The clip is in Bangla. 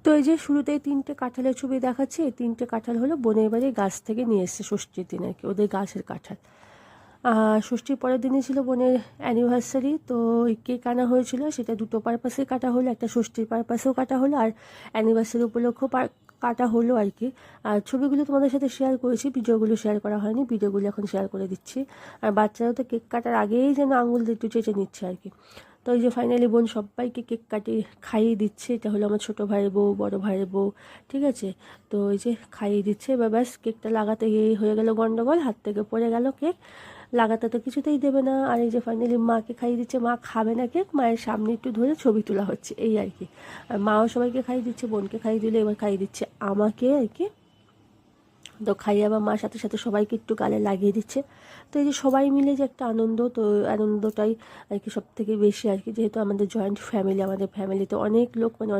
তো এই যে শুরুতেই 3টে কাঁঠালের ছবি দেখাচ্ছি, এই 3টে কাঁঠাল হলো বোনের বাড়ির গাছ থেকে নিয়ে এসছে ষষ্ঠীর দিন আর কি, ওদের গাছের কাঁঠাল। ষষ্ঠীর পরের দিনই ছিল বোনের অ্যানিভার্সারি, তো কেক আনা হয়েছিল, সেটা দুটো পারপাসে কাটা হলো, একটা ষষ্ঠীর পারপাসেও কাটা হলো আর অ্যানিভার্সারি উপলক্ষেও কাটা হলো আর কি। আর ছবিগুলো তোমাদের সাথে শেয়ার করেছি, ভিডিওগুলো শেয়ার করা হয়নি, ভিডিওগুলো এখন শেয়ার করে দিচ্ছি। আর বাচ্চারাও তো কেক কাটার আগেই যেন আঙুল দিয়ে একটু চেঁচে নিচ্ছে আর কি। তো এই যে ফাইনালি বোন সবাইকে কেক কাটিয়ে খাইয়ে দিচ্ছে, এটা হলো আমার ছোটো ভাইয়ের বউ, বড় ভাইয়ের বউ, ঠিক আছে। তো এই যে খাইয়ে দিচ্ছে, এবার ব্যাস কেকটা লাগাতে গিয়ে হয়ে গেল গন্ডগোল, হাত থেকে পড়ে গেল কেক, লাগাতে তো কিছুতেই দেবে না। আর এই যে ফাইনালি মাকে খাইয়ে দিচ্ছে, মা খাবে না কেক, মায়ের সামনে একটু ধরে ছবি তোলা হচ্ছে এই আর কি। আর মাও সবাইকে খাইয়ে দিচ্ছে, বোনকে খাইয়ে দিলে এবার খাইয়ে দিচ্ছে আমাকে আর কি। তো খাইয়ে আবার মা সাথে সাথে সবাইকে একটু গালে লাগিয়ে দিচ্ছে। তো এই যে সবাই মিলে যে একটা আনন্দ, তো আনন্দটাই আর কি সব থেকে বেশি আর কি, যেহেতু আমাদের জয়েন্ট ফ্যামিলি, আমাদের ফ্যামিলিতে অনেক লোক, মানে